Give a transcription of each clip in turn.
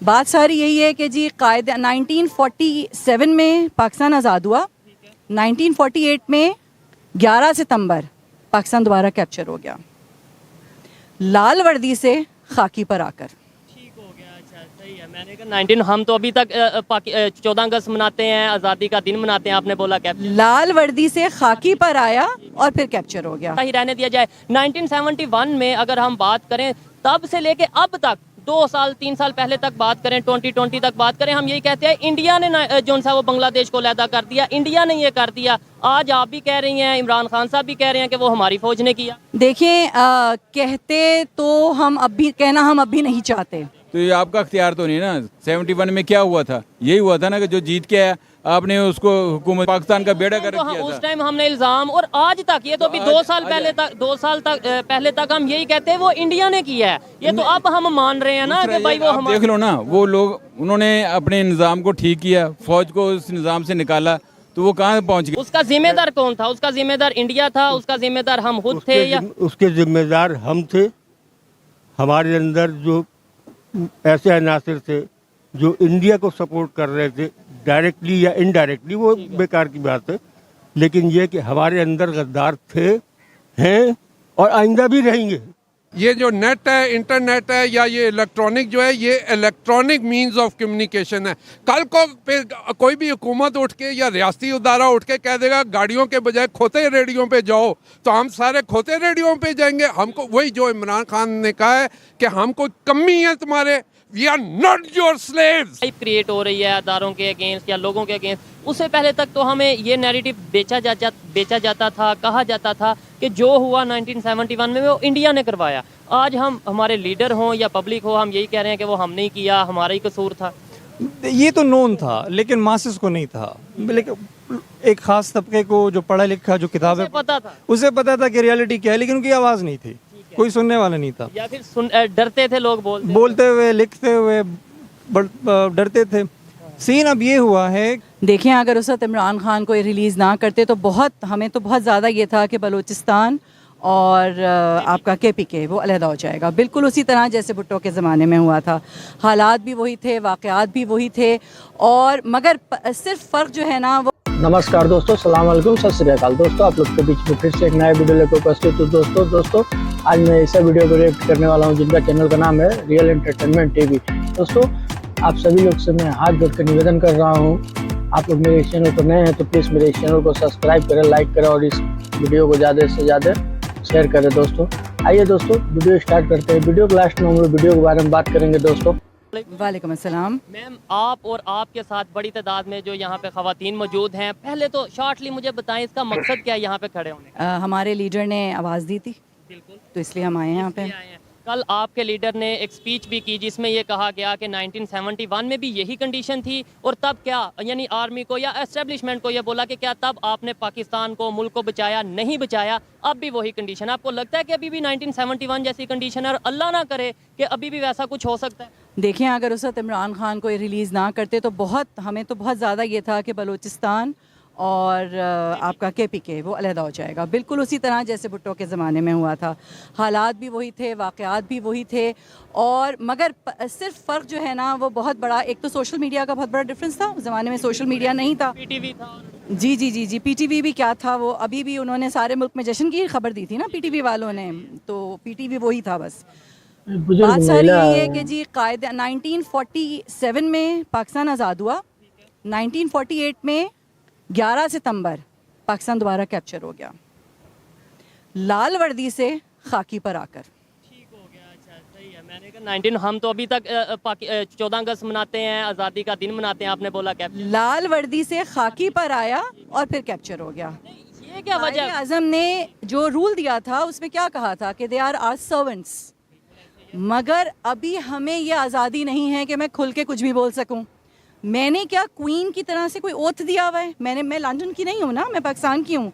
बात सारी यही है कि जी कायदा 1947 में पाकिस्तान आज़ाद हुआ, 1948 में 11 सितंबर पाकिस्तान दोबारा कैप्चर हो गया, लाल वर्दी से खाकी पर आकर। ठीक हो गया, अच्छा सही है। मैंने कहा 19 हम तो अभी तक 14 अगस्त मनाते हैं, आज़ादी का दिन मनाते हैं, आपने बोला कैप्चर लाल वर्दी से खाकी पर आया और फिर कैप्चर हो गया। ही रहने दिया जाए। 1971 में अगर हम बात करें तब से लेके अब तक 2 साल 3 साल पहले तक बात करें, 2020 तक बात करें, हम यही कहते हैं इंडिया ने जो सा वो बांग्लादेश को अलहदा कर दिया, इंडिया ने ये कर दिया। आज आप भी कह रही हैं, इमरान खान साहब भी कह रहे हैं कि वो हमारी फौज ने किया। देखिए कहते तो हम अब भी कहना हम अब भी नहीं चाहते। तो ये आपका अख्तियार तो नहीं ना। 71 में क्या हुआ था? यही हुआ था ना कि जो जीत के आया आपने उसको हुकूमत पाकिस्तान का बेड़ा कर तो किया उस था। टाइम हमने इल्जाम, और आज तक ये तो अभी 2 साल पहले तक 2 साल तक पहले तक हम यही कहते हैं वो इंडिया ने किया है। ये तो अब हम मान रहे हैं ना कि भाई वो आप देख लो ना, वो लोग उन्होंने अपने निज़ाम को ठीक किया, फौज को उस निज़ाम से निकाला, तो वो कहाँ पहुँच गए? उसका जिम्मेदार कौन था? उसका जिम्मेदार इंडिया था, उसका जिम्मेदार हम खुद थे या उसके जिम्मेदार हम थे। हमारे अंदर जो ऐसे अनासिर थे जो इंडिया को सपोर्ट कर रहे थे, डायरेक्टली या इनडायरेक्टली, वो बेकार की बात है, लेकिन ये कि हमारे अंदर गद्दार थे, हैं और आइंदा भी रहेंगे। ये जो नेट है, इंटरनेट है, या ये इलेक्ट्रॉनिक जो है, ये इलेक्ट्रॉनिक मींस ऑफ कम्युनिकेशन है। कल को पे कोई भी हुकूमत उठ के या रियासती इदारा उठ के कह देगा गाड़ियों के बजाय खोते रेडियो पे जाओ, तो हम सारे खोते रेडियो पे जाएंगे। हमको वही जो इमरान खान ने कहा है कि हमको कमी है तुम्हारे, we are not your slaves. Create हो रही है अदारों के अगेंस्ट या लोगों के अगेंस्ट। उससे पहले तक तो हमें ये नैरेटिव बेचा जाता था, कहा जाता था कि जो हुआ 1971 में वो इंडिया ने करवाया। आज हम हमारे लीडर हों या पब्लिक हो, हम यही कह रहे हैं कि वो हमने ही किया, हमारा ही कसूर था। ये तो नोन था, लेकिन मासेस को नहीं था। लेकिन एक खास तबके को जो पढ़ा लिखा, जो किताबें पता था, उसे पता था कि रियलिटी क्या है, लेकिन उनकी आवाज़ नहीं थी, कोई सुनने वाला नहीं था। या फिर डरते थे लोग बोलते हुए, लिखते हुए डरते थे। सीन अब ये हुआ है, देखें अगर उस वक्त इमरान खान को रिलीज़ ना करते तो हमें तो बहुत ज़्यादा ये था कि बलूचिस्तान और आपका KPK वो अलहदा हो जाएगा, बिल्कुल उसी तरह जैसे भुट्टो के ज़माने में हुआ था। हालात भी वही थे, वाक़यात भी वही थे, और मगर सिर्फ फ़र्क जो है ना वो। नमस्कार दोस्तों, सलाम वालेकुम, सत श्री अकाल दोस्तों। आप लोग के बीच में फिर से एक नया वीडियो लेकर उपस्थित हूँ। दोस्तों आज मैं ऐसा वीडियो को रिएक्ट करने वाला हूँ जिनका चैनल का नाम है रियल एंटरटेनमेंट TV। दोस्तों आप सभी लोग से मैं हाथ जोड़ कर निवेदन कर रहा हूँ, आप लोग मेरे चैनल पर नए हैं तो प्लीज़ मेरे चैनल को सब्सक्राइब करें, लाइक करें और इस वीडियो को ज़्यादा से ज़्यादा शेयर करें। दोस्तों आइए दोस्तों वीडियो स्टार्ट करते हैं। वीडियो के लास्ट में हम लोग वीडियो के बारे में बात करेंगे। दोस्तों वालेकुम अस्सलाम मैम, आप और आपके साथ बड़ी तादाद में जो यहाँ पे ख़वातीन मौजूद हैं, पहले तो शॉर्टली मुझे बताएं इसका मकसद क्या है यहाँ पे खड़े होने का? हमारे लीडर ने आवाज़ दी थी, बिल्कुल, तो इसलिए हम आए हैं यहाँ पे। इसलिए आए हैं। कल आपके लीडर ने एक स्पीच भी की जिसमें ये कहा गया कि 1971 में भी यही कंडीशन थी, और तब क्या यानी आर्मी को या एस्टेब्लिशमेंट को ये बोला कि क्या तब आपने पाकिस्तान को, मुल्क को बचाया? नहीं बचाया, अब भी वही कंडीशन। आपको लगता है कि अभी भी 1971 जैसी कंडीशन है, और अल्लाह ना करे कि अभी भी वैसा कुछ हो सकता है? देखें अगर उस वक्त इमरान खान को रिलीज़ ना करते तो हमें तो बहुत ज़्यादा ये था कि बलूचिस्तान और आपका KPK वो अलहदा हो जाएगा, बिल्कुल उसी तरह जैसे भुट्टो के ज़माने में हुआ था। हालात भी वही थे, वाक़यात भी वही थे, और मगर सिर्फ फ़र्क जो है ना वो बहुत बड़ा, एक तो सोशल मीडिया का बहुत बड़ा डिफरेंस था। उस ज़माने में सोशल मीडिया नहीं था। PTV था। जी PTV भी क्या था, वो अभी भी उन्होंने सारे मुल्क में जश्न की खबर दी थी ना PTV वालों ने, तो PTV वही था बस। बात सारी यही है कि जी कायदा 1947 में पाकिस्तान आज़ाद हुआ, 1948 में 11 सितंबर पाकिस्तान दोबारा कैप्चर हो गया, लाल वर्दी से खाकी पर आकर। ठीक हो गया, अच्छा सही है। मैंने कहा 19 हम तो अभी तक 14 अगस्त मनाते हैं, आज़ादी का दिन मनाते हैं, आपने बोला कैप्चर। लाल वर्दी से खाकी पर आया और फिर कैप्चर हो गया। ये क्या वजह? आज़म ने जो रूल दिया था उसमें क्या कहा था कि दे आर आवर सर्वेंट्स, मगर अभी हमें ये आज़ादी नहीं है कि मैं खुल के कुछ भी बोल सकूं। मैंने क्या क्वीन की तरह से कोई ओथ दिया हुआ है? मैं लंदन की नहीं हूँ ना, मैं पाकिस्तान की हूँ।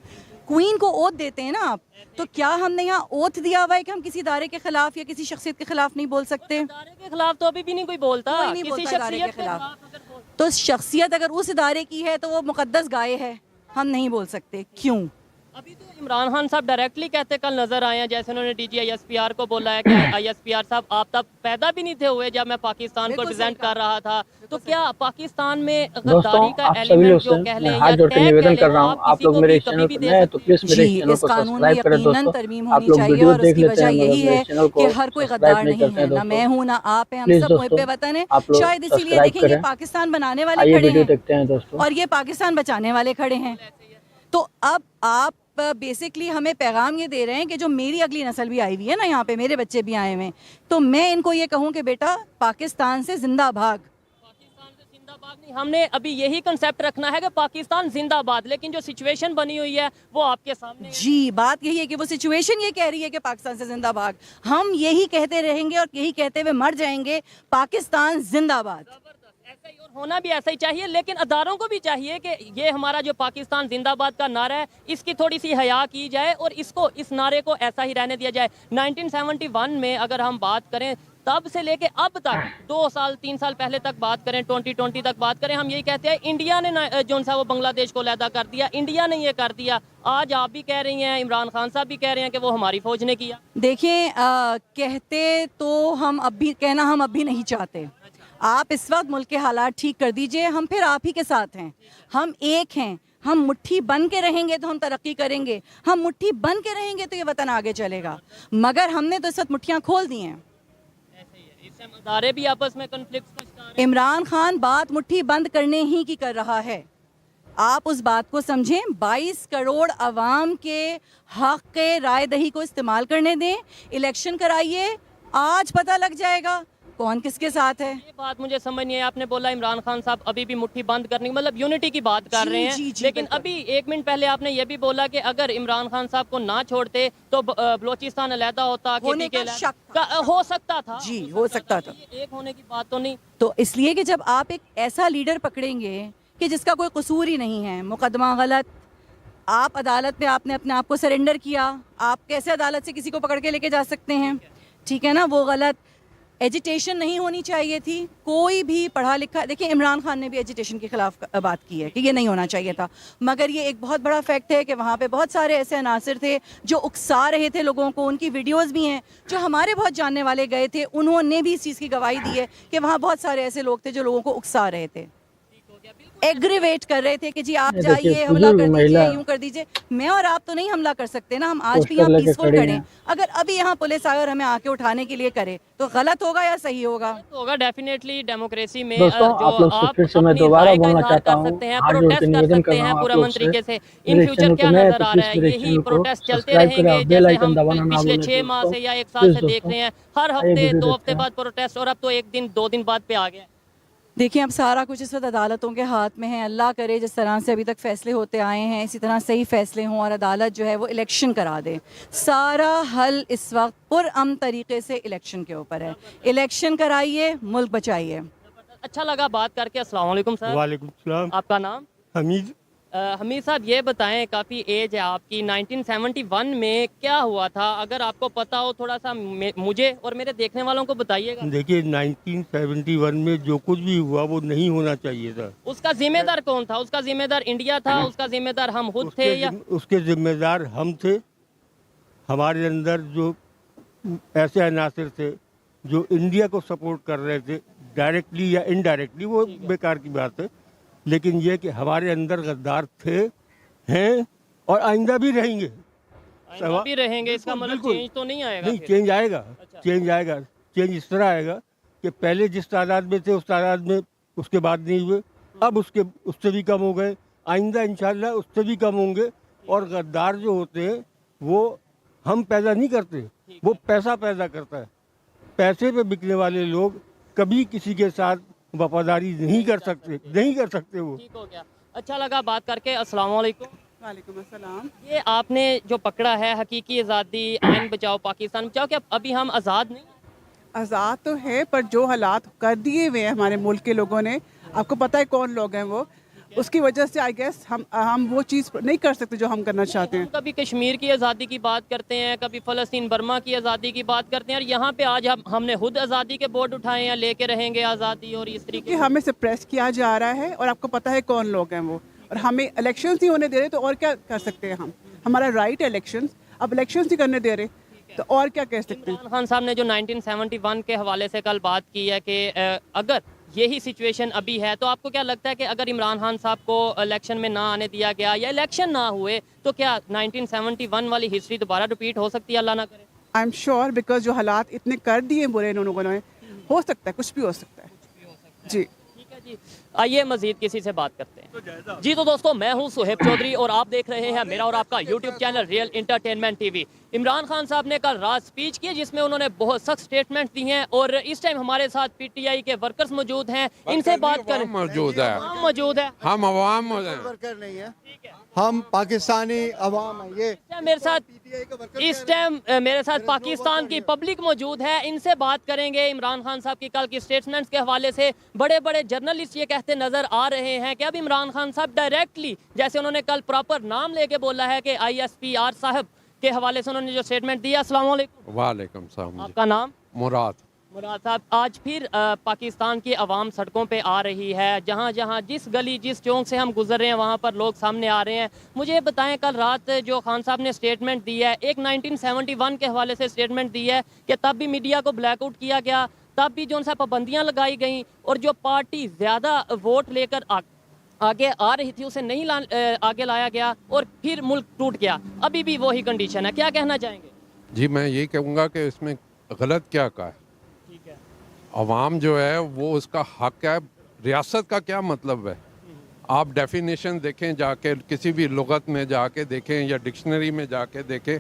क्वीन को ओथ देते हैं ना आप, तो क्या हमने यहाँ ओथ दिया हुआ है कि हम किसी इदारे के खिलाफ या किसी शख्सियत के खिलाफ नहीं बोल सकते? इदारे के खिलाफ तो अभी भी नहीं कोई बोलता, कोई नहीं किसी बोलता इदारे के शख्सियत के खिलाफ। खिलाफ अगर तो शख्सियत अगर उस इदारे की है तो वो मुकद्दस गाय है, हम नहीं बोल सकते। क्यों? अभी तो इमरान खान साहब डायरेक्टली कहते कल नजर आए हैं, जैसे उन्होंने DGISPR को बोला है कि ISPR साहब आप तब पैदा भी नहीं थे हुए जब मैं पाकिस्तान को रिप्रेजेंट कर रहा था, तो क्या पाकिस्तान में गद्दारी का आप सभी लोग एलिमेंट से जो कह मैं लें हाथ या जोड़ के टैग निवेदन कह कर लें, रहा हूँ, आप आप किसी लोग को मेरे भी इस कभी चैनल भी पर दे नए हैं तो सकते प्लीज मेरे जी, चैनल इस को कानून में सब्सक्राइब करें यकीनन दोस्तों। तरमीम आप होनी लोग चाहिए वीडियो और देख उसकी लेते वजह हैं मगर यही मेरे है चैनल कि को हर कोई सब्सक्राइब गद्दार नहीं नहीं करते है, हैं ना मैं दोस्तों। हूँ ना आप हैं, हम प्लीज सब दोस्तों मुहिब वतन है। आप लोग शायद इसीलिए सब्सक्राइब देखेंगे करें। पाकिस्तान बनाने वाले आइए खड़े वीडियो हैं देखते हैं दोस्तों। और ये पाकिस्तान बचाने वाले खड़े हैं। तो अब आप बेसिकली हमें पैगाम ये दे रहे हैं कि जो मेरी अगली नस्ल भी आई हुई है ना, यहाँ पे मेरे बच्चे भी आए हुए हैं, तो मैं इनको ये कहूँ कि बेटा पाकिस्तान से जिंदा भाग। पाकिस्तान से जिंदाबाद नहीं, हमने अभी यही कंसेप्ट रखना है कि पाकिस्तान जिंदाबाद, लेकिन जो सिचुएशन बनी हुई है वो आपके सामने है। जी, बात यही है कि वो सिचुएशन ये कह रही है कि पाकिस्तान से जिंदा भाग। हम यही कहते रहेंगे और यही कहते हुए मर जाएंगे, पाकिस्तान जिंदाबाद। ऐसा ही, और होना भी ऐसा ही चाहिए, लेकिन अदारों को भी चाहिए कि ये हमारा जो पाकिस्तान जिंदाबाद का नारा है इसकी थोड़ी सी हया की जाए और इसको, इस नारे को ऐसा ही रहने दिया जाए। 1971 में अगर हम बात करें तब से लेके अब तक 2 साल 3 साल पहले तक बात करें, 2020 तक बात करें, हम यही कहते हैं इंडिया ने जो सा वो बांग्लादेश को अलहदा कर दिया, इंडिया ने ये कर दिया। आज आप भी कह रही हैं, इमरान खान साहब भी कह रहे हैं कि वो हमारी फौज ने किया। देखिए कहते तो हम अब भी, कहना हम अब भी नहीं चाहते। आप इस वक्त मुल्क के हालात ठीक कर दीजिए, हम फिर आप ही के साथ हैं, हम एक हैं। हम मुट्ठी बन के रहेंगे तो हम तरक्की करेंगे, हम मुट्ठी बन के रहेंगे तो ये वतन आगे चलेगा। मगर हमने तो इस वक्त मुट्ठियाँ खोल दी हैं। इससे अदारे भी आपस में कॉन्फ्लिक्ट का शिकार हैं। इमरान खान बात मुट्ठी बंद करने ही की कर रहा है, आप उस बात को समझें। 22 करोड़ अवाम के हक के राय दही को इस्तेमाल करने दें, इलेक्शन कराइए, आज पता लग जाएगा कौन किसके साथ है। ये बात मुझे समझ नहीं है, आपने बोला इमरान खान साहब अभी भी मुट्ठी बंद करने की, मतलब यूनिटी की बात कर जी, रहे हैं, जी, जी, लेकिन बिल्कुल। अभी 1 मिनट पहले आपने ये भी बोला कि अगर इमरान खान साहब को ना छोड़ते तो बलोचिस्तान अलहदा होता, होने KPK का अलहदा- शक था। हो सकता था। जी, हो सकता था। ये एक होने की बात तो नहीं। तो इसलिए कि जब आप एक ऐसा लीडर पकड़ेंगे कि जिसका कोई कसूर ही नहीं है, मुकदमा गलत, आप अदालत में आपने अपने आप को सरेंडर किया, आप कैसे अदालत से किसी को पकड़ के लेके जा सकते हैं? ठीक है ना, वो गलत। एजिटेशन नहीं होनी चाहिए थी, कोई भी पढ़ा लिखा, देखिए इमरान खान ने भी एजिटेशन के खिलाफ बात की है कि ये नहीं होना चाहिए था, मगर ये एक बहुत बड़ा फैक्ट है कि वहाँ पे बहुत सारे ऐसे अनासर थे जो उकसा रहे थे लोगों को। उनकी वीडियोस भी हैं, जो हमारे बहुत जानने वाले गए थे, उन्होंने भी इस चीज़ की गवाही दी है कि वहाँ बहुत सारे ऐसे लोग थे जो लोगों को उकसा रहे थे, एग्रीवेट कर रहे थे कि जी आप ये देखिए, जाइए, हमला कर बुजुर्ग दीजिए, महिला। यूं कर दीजिए। मैं और आप तो नहीं हमला कर सकते ना, हम आज भी पोस्टर यहाँ लेके पीसफुल खड़ी खड़े हैं। हैं। अगर अभी यहाँ पुलिस आए और हमें आके उठाने के लिए करे तो गलत होगा या सही होगा? तो होगा डेफिनेटली। डेमोक्रेसी में दोस्तों, जो आप लोग से फिर से मैं अपनी दोबारा राय का बोलना इजहार चाहता कर हूँ, सकते हैं, हाथ जोड़ के प्रोटेस्ट कर निवेदन कर सकते रहा हैं हूँ आप पूरा लोग मन से। तरीके से। इन मेरे फ्यूचर चैनल क्या को नए नजर तो आ प्लीज रहा है, मेरे यही चैनल को प्रोटेस्ट चलते सब्सक्राइब करें, रहेंगे, बेल जैसे आइकन हम दबाना ना पिछले भूलें 6 माह दोस्तों। से या 1 साल प्लीज से देख दोस्तों, रहे हैं, हर आइए हफ्ते वीडियो 2 हफ्ते देखते हैं। बाद प्रोटेस्ट, और अब तो 1 दिन 2 दिन बाद पे आ गया। देखिए अब सारा कुछ इस वक्त अदालतों के हाथ में है। अल्लाह करे जिस तरह से अभी तक फैसले होते आए हैं इसी तरह सही फैसले हों और अदालत जो है वो इलेक्शन करा दे। सारा हल इस वक्त पुरअमन तरीके से इलेक्शन के ऊपर है। इलेक्शन कराइए, मुल्क बचाइए। अच्छा लगा बात करके। अस्सलाम वालेकुम सर। वालेकुम सलाम। आपका नाम? हमीद। हमीद साहब, ये बताएं, काफ़ी एज है आपकी, 1971 में क्या हुआ था? अगर आपको पता हो थोड़ा सा मुझे और मेरे देखने वालों को बताइएगा। देखिए 1971 में जो कुछ भी हुआ वो नहीं होना चाहिए था। उसका जिम्मेदार कौन था? उसका जिम्मेदार इंडिया था, उसका जिम्मेदार हम खुद थे, या उसके जिम्मेदार हम थे। हमारे अंदर जो ऐसे अनासर थे जो इंडिया को सपोर्ट कर रहे थे, डायरेक्टली या इनडायरेक्टली, वो बेकार की बात है, लेकिन ये कि हमारे अंदर गद्दार थे, हैं और आइंदा भी रहेंगे। आइंदा भी रहेंगे, इसका मतलब बिल्कुल। चेंज तो नहीं आएगा नहीं, फिर? चेंज आएगा। अच्छा। चेंज आएगा। चेंज इस तरह आएगा कि पहले जिस तादाद में थे उस तादाद में उसके बाद नहीं हुए, अब उससे भी कम हो गए, आइंदा इंशाल्लाह उससे भी कम होंगे। और गद्दार जो होते हैं वो हम पैदा नहीं करते, वो पैसा पैदा करता है। पैसे पे बिकने वाले लोग कभी किसी के साथ वफादारी नहीं कर सकते वो। ठीक हो गया। अच्छा लगा बात करके। अस्सलाम वालेकुम। वालेकुम अस्सलाम। ये आपने जो पकड़ा है हकीकी आज़ादी, आइन बचाओ पाकिस्तान बचाओ, क्या अभी हम आज़ाद नहीं? आज़ाद तो है, पर जो हालात कर दिए हुए हैं हमारे मुल्क के लोगों ने, आपको पता है कौन लोग हैं वो, उसकी वजह से आई गेस हम वो चीज़ नहीं कर सकते जो हम करना चाहते हैं। कभी कश्मीर की आज़ादी की बात करते हैं, कभी फ़लस्तीन बर्मा की आज़ादी की बात करते हैं, और यहाँ पे आज हमने खुद आज़ादी के बोर्ड उठाए हैं, लेके रहेंगे आज़ादी, और इस तरीके कि हमें सप्रेस किया जा रहा है और आपको पता है कौन लोग हैं वो, और हमें इलेक्शंस नहीं होने दे रहे, तो और क्या कर सकते हैं हम? हमारा राइट है इलेक्शन, अब इलेक्शन ही करने दे रहे, तो और क्या कह सकते हैं। इमरान खान साहब ने जो 1971 के हवाले से कल बात की है कि अगर यही सिचुएशन अभी है तो आपको क्या लगता है कि अगर इमरान खान साहब को इलेक्शन में ना आने दिया गया या इलेक्शन ना हुए तो क्या 1971 वाली हिस्ट्री दोबारा रिपीट हो सकती है? अल्लाह ना करे। आई एम श्योर, बिकॉज जो हालात इतने कर दिए बुरे इन लोगों ने, हो सकता है कुछ भी हो सकता है जी। ठीक है जी, आइए मजीद किसी से बात करते हैं। जी तो दोस्तों, मैं हूं सुहेब चौधरी और आप देख रहे हैं मेरा और आपका YouTube channel real entertainment TV. Imran Khan साहब ने कल रात स्पीच की जिसमें उन्होंने बहुत सख्त स्टेटमेंट दी हैं और इस टाइम हमारे साथ पीटीआई के वर्कर्स मौजूद हैं, इनसे बात करें। मौजूद है, मौजूद है, हम अवाम वर्कर नहीं है, हम पाकिस्तानी अवाम है। ये मेरे साथ इस टाइम मेरे साथ पाकिस्तान की पब्लिक मौजूद है, इनसे बात करेंगे। इमरान खान साहब की कल की स्टेटमेंट्स के हवाले से बड़े बड़े जर्नलिस्ट ये कहते नजर आ रहे हैं कि अब इमरान खान साहब डायरेक्टली, जैसे उन्होंने कल प्रॉपर नाम लेके बोला है कि ISPR साहब के हवाले से उन्होंने जो स्टेटमेंट दिया। अस्सलाम वालेकुम। वालेकुम सलाम। आपका नाम? मुराद साहब, आज फिर पाकिस्तान की आवाम सड़कों पे आ रही है, जहाँ जहाँ जिस गली जिस चौक से हम गुजर रहे हैं वहाँ पर लोग सामने आ रहे हैं। मुझे बताएं, कल रात जो खान साहब ने स्टेटमेंट दी है, एक 1971 के हवाले से स्टेटमेंट दी है कि तब भी मीडिया को ब्लैकआउट किया गया, तब भी जो सा पाबंदियाँ लगाई गई और जो पार्टी ज़्यादा वोट लेकर आगे आ रही थी उसे नहीं आगे लाया गया और फिर मुल्क टूट गया। अभी भी वही कंडीशन है, क्या कहना चाहेंगे? जी, मैं यही कहूँगा कि इसमें गलत क्या कहा है। अवाम जो है वो उसका हक है। रियासत का क्या मतलब है? आप डेफिनेशन देखें जाके, किसी भी लुगत में जाके देखें या डिक्शनरी में जाके देखें।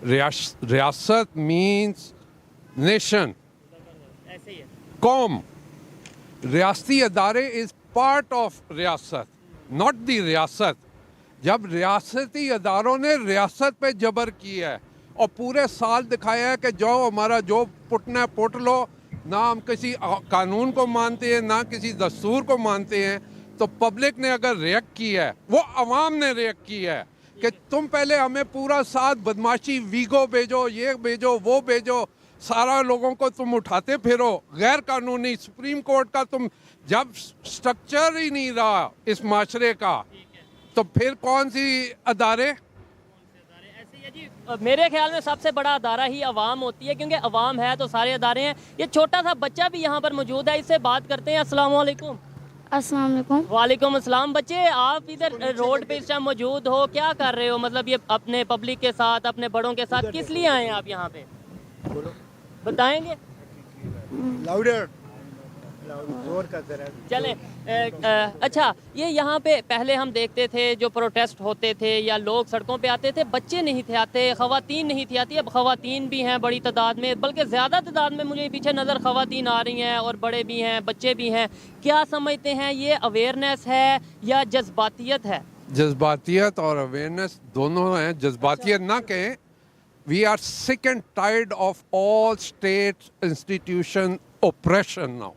रियासत मीन्स नेशन, कौम। रियासती अदारे इज़ पार्ट ऑफ रियासत, नॉट दी रियासत। जब रियासती अदारों ने रियासत पे जबर किया है और पूरे साल दिखाया है कि जो हमारा जो पुटना है पुट लो, ना हम किसी कानून को मानते हैं ना किसी दस्तूर को मानते हैं, तो पब्लिक ने अगर रिएक्ट किया है, वो अवाम ने रिएक्ट किया है कि तुम पहले हमें पूरा साथ बदमाशी, वीगो भेजो, ये भेजो, वो भेजो, सारा लोगों को तुम उठाते फिरो, गैर कानूनी। सुप्रीम कोर्ट का तुम जब स्ट्रक्चर ही नहीं रहा इस माशरे का, तो फिर कौन सी अदारे? मेरे ख्याल में सबसे बड़ा अदारा ही अवाम होती है, क्योंकि अवाम है तो सारे अदारे हैं। ये छोटा सा बच्चा भी यहाँ पर मौजूद है, इससे बात करते हैं। अस्सलाम वालेकुम। अस्सलाम वालेकुम। वालेकुम अस्सलाम। बच्चे, आप इधर रोड पे इस टाइम मौजूद हो, क्या कर रहे हो? मतलब ये अपने पब्लिक के साथ, अपने बड़ों के साथ किस लिए आए हैं आप यहाँ पे, बताएंगे? लाउडर चले। अच्छा, ये यहाँ पे पहले हम देखते थे जो प्रोटेस्ट होते थे या लोग सड़कों पे आते थे, बच्चे नहीं थे आते, ख़वातीन नहीं थी आती। अब ख़वातीन भी हैं बड़ी तादाद में, बल्कि ज़्यादा तादाद में मुझे पीछे नज़र ख़वातीन आ रही हैं और बड़े भी हैं, बच्चे भी हैं। क्या समझते हैं, ये अवेयरनेस है या जज्बातियत है? जज्बातियत और अवेयरनेस दोनों हैं। जज्बातियत ना कहें, we are sick and tired of all state institution operation now.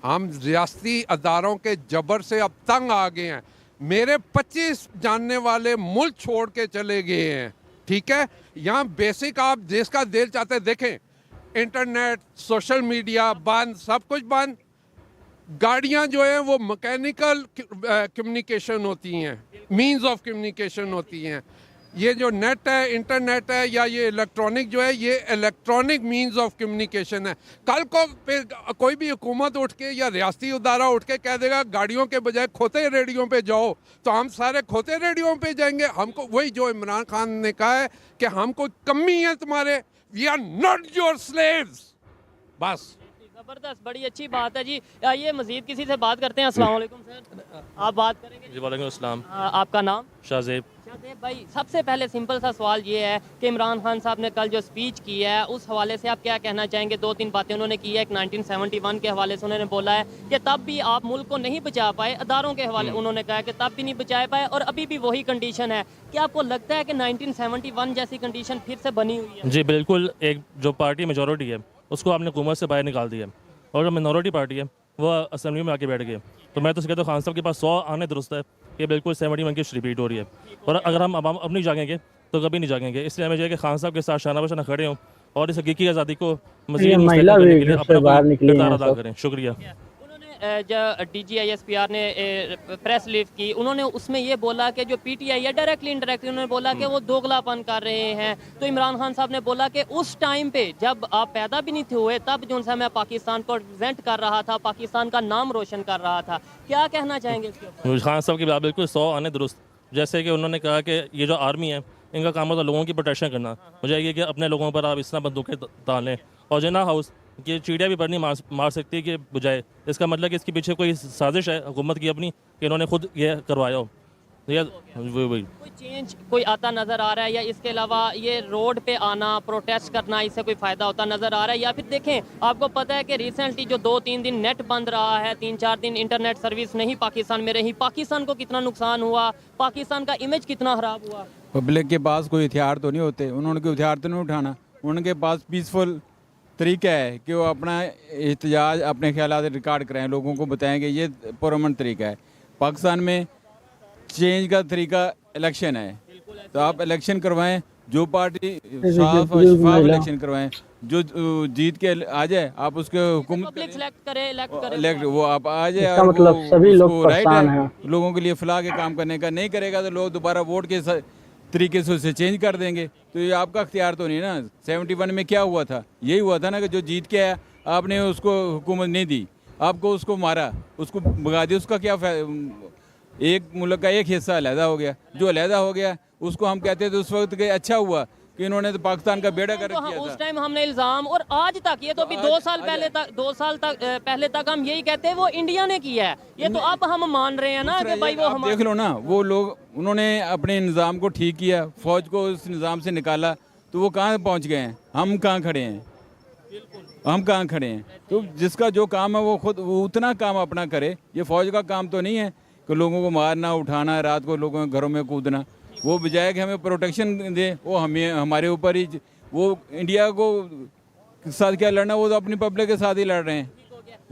हम रियासती अदारों के जबर से अब तंग आ गए हैं। मेरे 25 जानने वाले मुल्क छोड़ के चले गए हैं, ठीक है। यहाँ बेसिक आप देश का दिल चाहते हैं, देखें इंटरनेट, सोशल मीडिया बंद, सब कुछ बंद। गाड़ियाँ जो हैं वो मैकेनिकल कम्युनिकेशन होती हैं, मींस ऑफ कम्युनिकेशन होती हैं। ये जो नेट है, इंटरनेट है, या ये इलेक्ट्रॉनिक जो है, ये इलेक्ट्रॉनिक मींस ऑफ कम्युनिकेशन है। कल को फिर कोई भी हुकूमत उठ के या रियासती अदारा उठ के कह देगा गाड़ियों के बजाय खोते रेडियो पे जाओ, तो हम सारे खोते रेडियो पे जाएंगे। हमको वही जो इमरान खान ने कहा है कि हमको कमी है तुम्हारे, we are not your slaves, बस। ज़बरदस्त, बड़ी अच्छी बात है जी। ये मजीद किसी से बात करते हैं। अस्सलाम वालेकुम सर, आप बात करेंगे? जी वालेकुम अस्सलाम। आपका नाम? शाहजेब। शाहजेब भाई, सबसे पहले सिंपल सा सवाल ये है कि इमरान खान साहब ने कल जो स्पीच की है उस हवाले से आप क्या कहना चाहेंगे? 2-3 बातें उन्होंने की है। एक 1971 के हवाले से उन्होंने बोला है कि तब भी आप मुल्क को नहीं बचा पाए, अदारों के हवाले उन्होंने कहा कि तब भी नहीं बचा पाए और अभी भी वही कंडीशन है। क्या आपको लगता है कि 1971 जैसी कंडीशन फिर से बनी हुई है? जी बिल्कुल। एक जो पार्टी मेजॉरिटी है उसको आपने हुकूमत से बाहर निकाल दिया और जो मिनॉरिटी पार्टी है वो असेंबली में आके बैठ गए। तो मैं तो कहता हूँ खान साहब के पास 100 आने दुरुस्त है, ये बिल्कुल 71 की रिपीट हो रही है। और अगर हम अब नहीं जागेंगे तो कभी नहीं जागेंगे। इसलिए हमें चाहिए कि खान साहब के साथ शाना बशाना खड़े हों और इस हकीकी आज़ादी को मज़ीद महिला भी घर से बाहर निकली हैं। अदा करें। शुक्रिया। जो DGISPR ने प्रेस रिलीफ की, उन्होंने उसमें ये बोला कि जो PTI है डायरेक्टली इनडायरेक्टली उन्होंने बोला कि वो दोगलापन कर रहे हैं। तो इमरान खान साहब ने बोला कि उस टाइम पे जब आप पैदा भी नहीं थे हुए, तब जो सा मैं पाकिस्तान को रिप्रेजेंट कर रहा था, पाकिस्तान का नाम रोशन कर रहा था। क्या कहना चाहेंगे इसके ऊपर? खान साहब की बात बिल्कुल 100 आने दुरुस्त। जैसे कि उन्होंने कहा कि ये जो आर्मी है इनका काम होता है लोगों की प्रोटेक्शन करना। मुझे ये कि अपने लोगों पर आप इस तरह बंदूकें डालें और जिन्ना हाउस कि चिड़िया भी पर नहीं मार सकती कि बजाय, इसका मतलब कि इसके पीछे कोई साजिश है हुकूमत की अपनी कि इन्होंने खुद ये करवाया हो। वही कोई चेंज कोई आता नज़र आ रहा है, या इसके अलावा ये रोड पे आना प्रोटेस्ट करना इससे कोई फ़ायदा होता नज़र आ रहा है? या फिर देखें, आपको पता है कि रिसेंटली जो 2-3 दिन नेट बंद रहा है, 3-4 दिन इंटरनेट सर्विस नहीं पाकिस्तान में रही, पाकिस्तान को कितना नुकसान हुआ, पाकिस्तान का इमेज कितना ख़राब हुआ? पब्लिक के पास कोई हथियार तो नहीं होते, उन्होंने कोई हथियार तो नहीं उठाना। उनके पास पीसफुल तरीका है कि वो अपना एहतजाज अपने ख्यालात रिकॉर्ड कराएं, लोगों को बताएं कि ये पुरअमन तरीका है। पाकिस्तान में चेंज का तरीका इलेक्शन है, तो आप इलेक्शन करवाएं, जो पार्टी साफ और शफाफ इलेक्शन करवाएं, जो जीत के आ जाए आप उसके हुकूमत पब्लिक सेलेक्ट करे, इलेक्ट वो आप आ जाए इसका और मतलब वो सभी लोग उसको राइट परेशान है हैं। लोगों के लिए फलाह के काम करने का। नहीं करेगा तो लोग दोबारा वोट के तरीके से उसे चेंज कर देंगे। तो ये आपका अख्तियार तो नहीं ना। 71 में क्या हुआ था? यही हुआ था ना कि जो जीत के आया आपने उसको हुकूमत नहीं दी, आपको उसको मारा, उसको भगा दिया। उसका क्या एक मुल्क का एक हिस्सा अलहदा हो गया, जो अलहदा हो गया उसको हम कहते थे उस वक्त कि अच्छा हुआ कि इन्होंने तो पाकिस्तान का बेड़ा कर किया उस था। टाइम हमने इल्ज़ाम, और आज तक ये तो अभी 2 साल पहले तक हम यही कहते हैं वो इंडिया ने किया है, ये तो अब हम मान रहे हैं ना कि भाई वो आप देख लो ना, वो लोग उन्होंने अपने निज़ाम को ठीक किया, फौज को उस निज़ाम से निकाला, तो वो कहाँ पहुँच गए हैं, हम कहाँ खड़े हैं, हम कहाँ खड़े हैं। तो जिसका जो काम है वो खुद वो उतना काम अपना करे। ये फौज का काम तो नहीं है कि लोगों को मारना, उठाना, रात को लोगों के घरों में कूदना। वो बजाय कि हमें प्रोटेक्शन दे, वो हमें हमारे ऊपर ही, वो इंडिया को साथ क्या लड़ना, वो तो अपनी पब्लिक के साथ ही लड़ रहे हैं।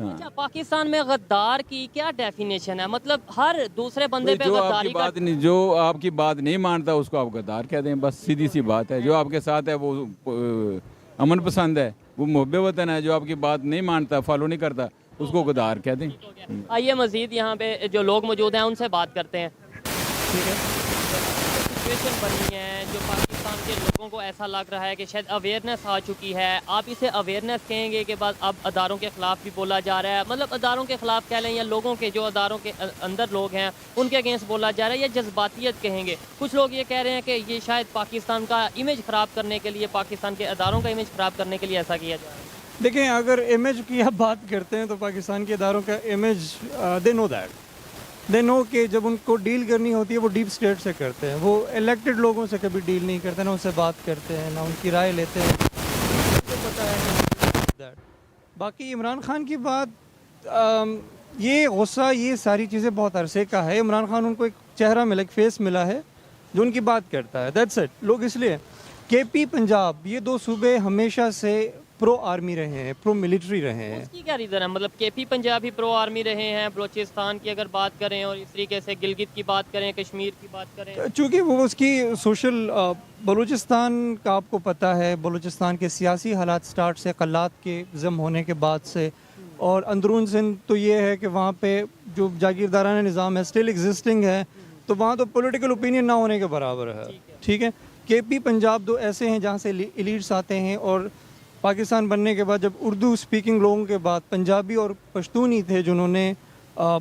अच्छा, पाकिस्तान में गद्दार की क्या डेफिनेशन है? मतलब हर दूसरे बंदे पे जो गद्दारी आपकी बात नहीं, जो आपकी बात नहीं मानता उसको आप गद्दार कह दें, बस सीधी सी बात है। जो आपके साथ है वो अमन पसंद है, वो मुहब्बे वतन है। जो आपकी बात नहीं मानता, फॉलो नहीं करता, उसको गद्दार कह दें। आइए मजीद यहाँ पे जो लोग मौजूद हैं उनसे बात करते हैं। ठीक है, सिचुएशन बनी है जो पाकिस्तान के लोगों को ऐसा लग रहा है कि शायद अवेयरनेस आ चुकी है। आप इसे अवेयरनेस कहेंगे कि बाद अब अदारों के ख़िलाफ़ भी बोला जा रहा है, मतलब अदारों के ख़िलाफ़ कह लें या लोगों के जो अदारों के अंदर लोग हैं उनके अगेंस्ट बोला जा रहा है, या जज्बातियत कहेंगे? कुछ लोग ये कह रहे हैं कि ये शायद पाकिस्तान का इमेज ख़राब करने के लिए, पाकिस्तान के अदारों का इमेज ख़राब करने के लिए ऐसा किया जा रहा है। देखें, अगर इमेज की आप बात करते हैं तो पाकिस्तान के इदारों का image, they know that, they know कि जब उनको डील करनी होती है वो डीप स्टेट से करते हैं। वो इलेक्टेड लोगों से कभी डील नहीं करते, ना उनसे बात करते हैं, ना उनकी राय लेते हैं। तो पता है बाकी इमरान खान की बात, ये गुस्सा, ये सारी चीज़ें बहुत अरसे का है। इमरान खान उनको एक चेहरा मिला, एक फेस मिला है जो उनकी बात करता है, दैट्स इट। लोग इसलिए KP पंजाब, ये 2 सूबे हमेशा से प्रो आर्मी रहे हैं, प्रो मिलिट्री रहे हैं। उसकी क्या रीज़न है? मतलब KP पंजाब ही प्रो आर्मी रहे हैं, बलूचिस्तान की अगर बात करें और इस तरीके से गिलगित की बात करें, कश्मीर की बात करें, चूँकि वो उसकी सोशल, बलूचिस्तान का आपको पता है, बलूचिस्तान के सियासी हालात स्टार्ट से कल्लात के ज़म होने के बाद से, और अंदरून सिंध तो ये है कि वहाँ पे जो जागीरदाराना निज़ाम है स्टिल एग्जिस्टिंग है, तो वहाँ तो पॉलिटिकल ओपिनियन ना होने के बराबर है। ठीक है, KP पंजाब 2 ऐसे हैं जहाँ से एलीट्स आते हैं, और पाकिस्तान बनने के बाद जब उर्दू स्पीकिंग लोगों के बाद पंजाबी और पश्तून ही थे जिन्होंने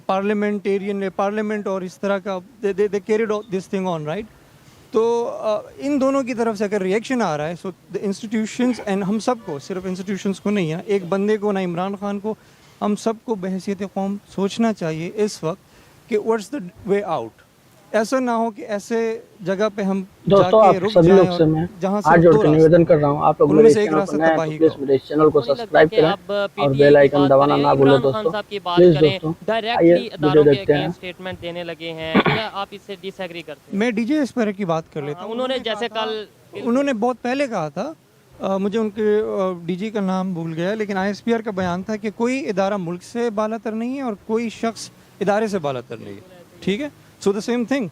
पार्लियामेंट और इस तरह का दे carried this thing on, right. तो इन दोनों की तरफ से अगर रिएक्शन आ रहा है, सो द इंस्टीट्यूशंस, एंड हम सबको, सिर्फ इंस्टीट्यूशंस को नहीं है, एक बंदे को, ना इमरान खान को, हम सबको बहैसियत कौम सोचना चाहिए इस वक्त कि व्हाट्स द वे आउट। ऐसा ना हो कि ऐसे जगह पे हम दोस्तों, आप सभी लोग से मैं हाथ जोड़ के निवेदन कर रहा हूँ, आप लोग मेरे इस चैनल को सब्सक्राइब करें और बेल आइकन दबाना ना भूलें। दोस्तों प्लीज दोस्तों आइए वीडियो देखते हैं। स्टेटमेंट देने लगे हैं, या आप इससे डिसएग्री करते हैं? मैं DGISPR की बात कर लेता हूँ। उन्होंने जैसे कल उन्होंने बहुत पहले कहा था, मुझे उनके DG का नाम भूल गया, लेकिन ISPR का बयान था कि कोई इदारा मुल्क से बालातर नहीं है और कोई शख्स इदारे से बालातर नहीं है। ठीक है, so the same thing,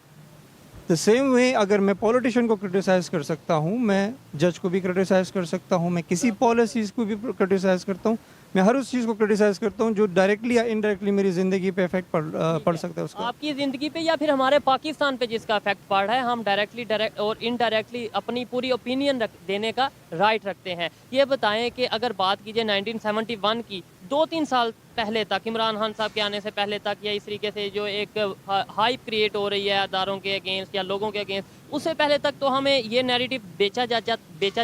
the same way, अगर मैं पॉलिटिशियन को क्रिटिसाइज़ कर सकता हूँ, मैं जज को भी क्रिटिसाइज़ कर सकता हूँ, मैं किसी पॉलिसीज़ को भी क्रिटिसाइज़ करता हूँ, मैं हर उस चीज़ को क्रिटिसाइज़ करता हूँ जो डायरेक्टली या इनडायरेक्टली मेरी ज़िंदगी पे इफेक्ट पड़ सकता है उसका। आपकी ज़िंदगी पे या फिर हमारे पाकिस्तान पे जिसका इफेक्ट पड़ रहा है, हम डायरेक्ट और इनडायरेक्टली अपनी पूरी ओपिनियन देने का राइट रखते हैं। ये बताएं कि अगर बात कीजिए 1971 की, 2-3 साल पहले तक, इमरान खान साहब के आने से पहले तक, या इस तरीके से जो एक हाइप क्रिएट हो रही है अदारों के अगेंस्ट या लोगों के अगेंस्ट, उससे पहले तक तो हमें ये नैरेटिव बेचा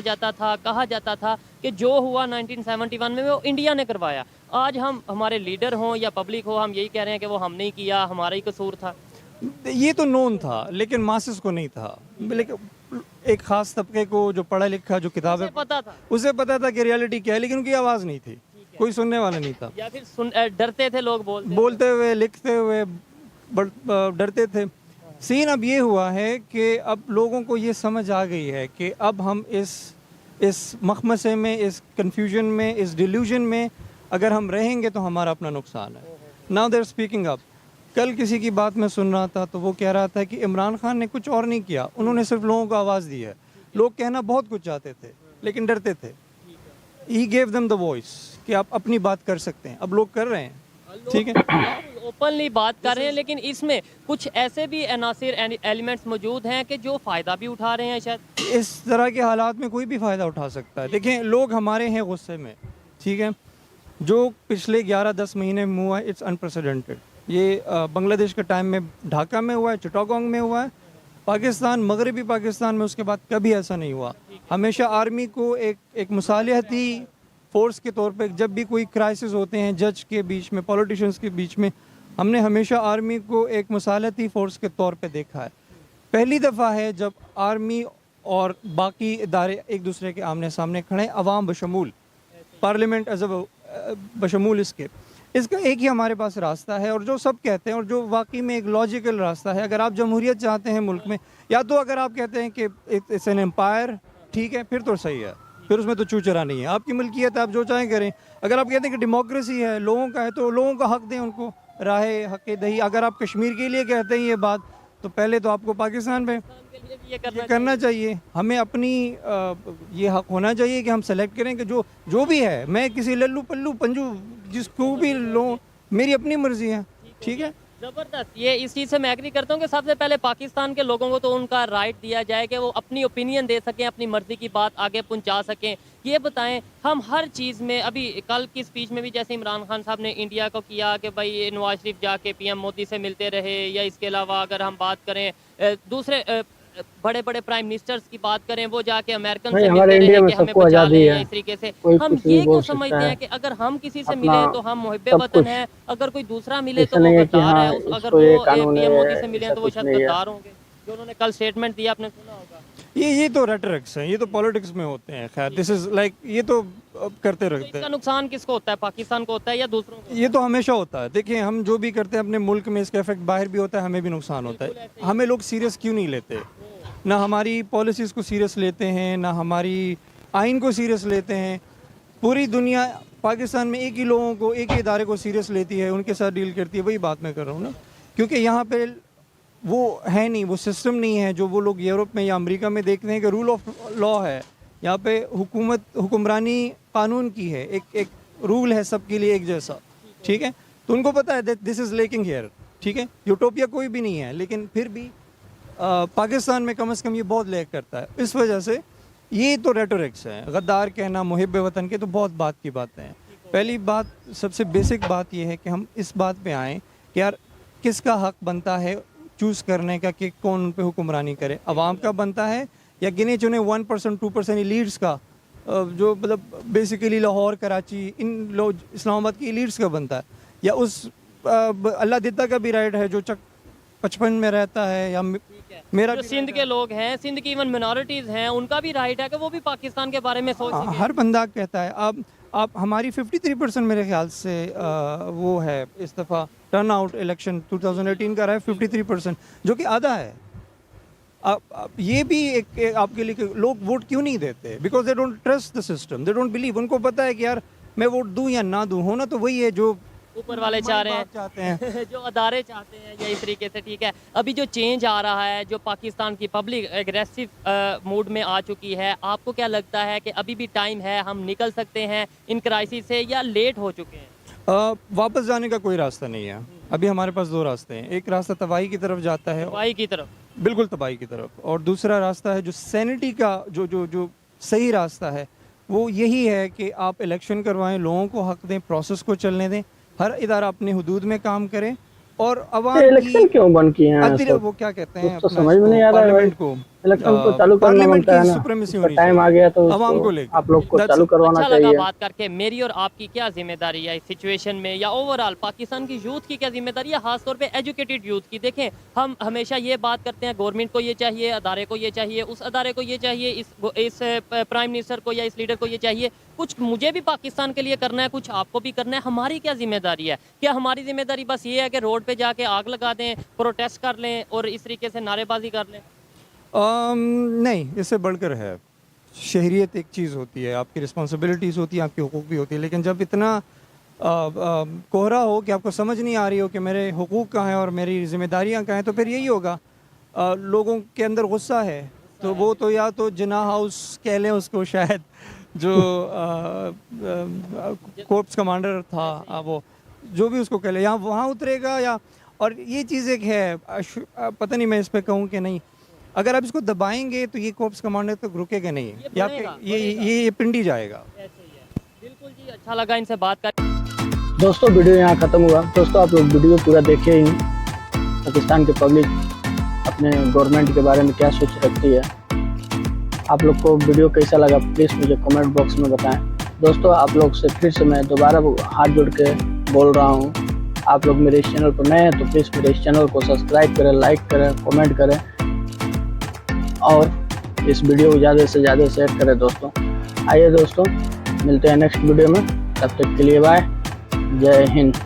जाता था, कहा जाता था कि जो हुआ 1971 में वो इंडिया ने करवाया। आज हम, हमारे लीडर हों या पब्लिक हो, हम यही कह रहे हैं कि वो हमने ही किया, हमारा ही कसूर था। ये तो नोन था, लेकिन मासेस को नहीं था। लेकिन एक ख़ास तबके को जो पढ़ा लिखा, जो किताबें पता था, उसे पता था कि रियलिटी क्या है, लेकिन उनकी आवाज़ नहीं थी, कोई सुनने वाला नहीं था। या फिर डरते थे लोग बोलते हुए, लिखते हुए डरते थे। सीन अब ये हुआ है कि अब लोगों को ये समझ आ गई है कि अब हम इस मखमसे में, इस कन्फ्यूजन में, इस डिल्यूजन में अगर हम रहेंगे तो हमारा अपना नुकसान है। Now they're speaking up. कल किसी की बात मैं सुन रहा था तो वो कह रहा था कि इमरान खान ने कुछ और नहीं किया, उन्होंने सिर्फ लोगों को आवाज़ दी है। लोग कहना बहुत कुछ चाहते थे लेकिन डरते थे। He gave them the voice कि आप अपनी बात कर सकते हैं। अब लोग कर रहे हैं, ठीक है, ओपनली बात कर रहे हैं, लेकिन इसमें कुछ ऐसे भी अनासिर एलिमेंट्स मौजूद हैं कि जो फ़ायदा भी उठा रहे हैं। शायद इस तरह के हालात में कोई भी फ़ायदा उठा सकता है। देखें, लोग हमारे हैं गुस्से में, ठीक है। जो पिछले 11-10 महीने में हुआ है, इट्स अनप्रेसिडेंटेड। ये बांग्लादेश के टाइम में ढाका में हुआ है, चिटागोंग में हुआ है, पाकिस्तान, मगरबी पाकिस्तान में उसके बाद कभी ऐसा नहीं हुआ। हमेशा आर्मी को एक मुसालिहती फोर्स के तौर पे, जब भी कोई क्राइसिस होते हैं जज के बीच में, पॉलिटिशियंस के बीच में, हमने हमेशा आर्मी को एक मुसालिहती फोर्स के तौर पे देखा है। पहली दफ़ा है जब आर्मी और बाकी इदारे एक दूसरे के आमने सामने खड़े, अवाम बशमूल, पार्लियामेंट एज बशमूल इसका एक ही हमारे पास रास्ता है, और जो सब कहते हैं और जो वाकई में एक लॉजिकल रास्ता है। अगर आप जमहूरियत चाहते हैं मुल्क में, या तो अगर आप कहते हैं कि इट्स एन एम्पायर, ठीक है, फिर तो सही है, फिर उसमें तो चूचरा नहीं है, आपकी मिल्कियत है, आप जो चाहें करें। अगर आप कहते हैं कि डेमोक्रेसी है, लोगों का है, तो लोगों का हक दें उनको, राहे हक दही। अगर आप कश्मीर के लिए कहते हैं ये बात, तो पहले तो आपको पाकिस्तान में ये करना चाहिए। हमें अपनी ये हक होना चाहिए कि हम सेलेक्ट करें कि जो भी है, मैं किसी लल्लू पल्लू पंजू जिसको भी लो, मेरी अपनी मर्जी है, ठीक है। ज़बरदस्त। ये इस चीज़ से मैं एग्री करता हूँ कि सबसे पहले पाकिस्तान के लोगों को तो उनका राइट दिया जाए कि वो अपनी ओपिनियन दे सकें, अपनी मर्ज़ी की बात आगे पहुँचा सकें। ये बताएं, हम हर चीज़ में, अभी कल की स्पीच में भी जैसे इमरान खान साहब ने इंडिया को किया कि भाई नवाज शरीफ जाके पीएम मोदी से मिलते रहे, या इसके अलावा अगर हम बात करें दूसरे बड़े बड़े प्राइम मिनिस्टर्स की बात करें, वो जाके अमेरिकन से मिलते रहे कि हमें बचा लें, इस तरीके से। हम ये क्यों समझते हैं कि अगर हम किसी से मिले तो हम मुहिब्बे वतन है, अगर कोई दूसरा मिले तो वो गद्दार है, अगर वो पीएम मोदी से मिले तो वो शायद गद्दार होंगे, जो उन्होंने कल स्टेटमेंट दिया, आपने सुना होगा। ये तो रेटरिक्स हैं, ये तो पॉलिटिक्स में होते हैं। खैर, दिस इज लाइक, ये तो करते रहते हैं। इसका नुकसान किसको होता है, पाकिस्तान को होता है या दूसरों को? ये तो हमेशा होता है। देखिए, हम जो भी करते हैं अपने मुल्क में, इसका इफेक्ट बाहर भी होता है, हमें भी नुकसान होता है। हमें लोग सीरियस क्यों नहीं लेते? ना हमारी पॉलिसीज़ को सीरियस लेते हैं, ना हमारी आइन को सीरियस लेते हैं। पूरी दुनिया पाकिस्तान में एक ही लोगों को, एक ही इदारे को सीरियस लेती है, उनके साथ डील करती है। वही बात मैं कर रहा हूँ ना, क्योंकि यहाँ पे वो है नहीं, वो सिस्टम नहीं है जो वो लोग यूरोप में या अमेरिका में देखते हैं कि रूल ऑफ लॉ है। यहाँ पे हुक्मरानी कानून की है, एक रूल है सबके लिए एक जैसा, ठीक है। तो उनको पता है that this is lacking here, ठीक है। यूटोपिया कोई भी नहीं है, लेकिन फिर भी पाकिस्तान में कम से कम ये बहुत लैग करता है। इस वजह से ये तो रेटोरिक्स है, गद्दार कहना, मुहिब वतन के, तो बहुत बात की बातें हैं। पहली बात, सबसे बेसिक बात ये है कि हम इस बात पे आएँ कि यार किसका हक बनता है चूज़ करने का कि कौन उन पे हुक्मरानी करे। अवाम का बनता है या गिने चुने 1%, 2% एलीट्स का, जो मतलब बेसिकली लाहौर, कराची, इन लोग इस्लामाबाद की एलीट्स का बनता है, या उस अल्लाह दिता का भी राइट है जो 55 में रहता है, या मेरा जो सिंध के लोग हैं, सिंध की इवन मिनॉरिटीज़ हैं, उनका भी राइट है कि वो भी पाकिस्तान के बारे में सोच सकें। हर बंदा कहता है। आप हमारी 53% मेरे ख्याल से वो है, इस दफ़ा टर्न आउट इलेक्शन 2018 का रहा है 53%, जो कि आधा है। अब ये भी एक आपके लिए लोग वोट क्यों नहीं देते? Because they don't trust the system, they don't believe. उनको पता है कि यार मैं वोट दूं या ना दूं, होना तो वही है जो ऊपर वाले चाह रहे हैं, चाहते हैं। जो अदारे चाहते हैं, या इस तरीके से। ठीक है, अभी जो चेंज आ रहा है, जो पाकिस्तान की पब्लिक एग्रेसिव मूड में आ चुकी है, आपको क्या लगता है कि अभी भी टाइम है, हम निकल सकते हैं इन क्राइसिस से, या लेट हो चुके हैं? वापस जाने का कोई रास्ता नहीं है। अभी हमारे पास दो रास्ते हैं, एक रास्ता तबाही की तरफ जाता है, तबाही की तरफ, बिल्कुल तबाही की तरफ, और दूसरा रास्ता है जो सैनिटी का जो सही रास्ता है वो यही है कि आप इलेक्शन करवाएं, लोगों को हक दें, प्रोसेस को चलने दें, हर इदारा अपनी हुदूद में काम करे, और अवाम इलेक्शन क्यों बंद किए हैं अदलिया, सब? वो क्या कहते हैं, तो अपना समझ में नहीं आ रहा है पार्लियामेंट भाई। को, इलेक्शन तो चालू करना पार्लियामेंट बनता है की ना, सुप्रीमेसी उसका होनी टाइम चाहिए आ गया तो अवाम को उसको लेकर। आप लोग को That's चालू करवाना अच्छा लगा चाहिए। बात करके। मेरी और आपकी क्या जिम्मेदारी है इस सिचुएशन में, या ओवरऑल पाकिस्तान की यूथ की क्या जिम्मेदारी है, खासतौर पे एजुकेटेड यूथ की? देखें, हम हमेशा ये बात करते हैं गवर्नमेंट को ये चाहिए, अदारे को ये चाहिए, उस अदारे को ये चाहिए, इस प्राइम मिनिस्टर को या इस लीडर को ये चाहिए। कुछ मुझे भी पाकिस्तान के लिए करना है, कुछ आपको भी करना है। हमारी क्या जिम्मेदारी है? क्या हमारी जिम्मेदारी बस ये है कि रोड पे जाके आग लगा दें, प्रोटेस्ट कर लें और इस तरीके से नारेबाजी कर लें? नहीं, इससे बढ़कर है। शहरियत एक चीज़ होती है, आपकी रिस्पॉन्सिबिलिटीज़ होती हैं, आपके हुकूक भी होती है, लेकिन जब इतना कोहरा हो कि आपको समझ नहीं आ रही हो कि मेरे हुकूक कहाँ हैं और मेरी जिम्मेदारियाँ कहाँ हैं, तो फिर यही होगा। लोगों के अंदर गुस्सा है, तो वो तो या तो जिना हाउस कह लें उसको, शायद जो कोर्प्स कमांडर था वो जो भी उसको कह ले, या वहाँ उतरेगा, या और ये चीज़ एक है, पता नहीं मैं इस पर कहूँ कि नहीं, अगर आप इसको दबाएंगे तो ये कोर्प्स कमांडर तक रुकेगा नहीं, ये पिंडी जाएगा। बिल्कुल जी, अच्छा लगा इनसे बात कर। दोस्तों वीडियो यहाँ ख़त्म हुआ। दोस्तों आप लोग वीडियो पूरा देखे ही, पाकिस्तान के पब्लिक अपने गवर्नमेंट के बारे में क्या सोच रखती है। आप लोग को वीडियो कैसा लगा प्लीज़ मुझे कमेंट बॉक्स में बताएं। दोस्तों आप लोग से फिर से मैं दोबारा हाथ जोड़ के बोल रहा हूँ, आप लोग मेरे इस चैनल पर नए हैं तो प्लीज़ मेरे इस चैनल को सब्सक्राइब करें, लाइक करें, कमेंट करें और इस वीडियो को ज़्यादा से ज़्यादा शेयर करें। दोस्तों आइए दोस्तों मिलते हैं नेक्स्ट वीडियो में, तब तक के लिए बाय, जय हिंद।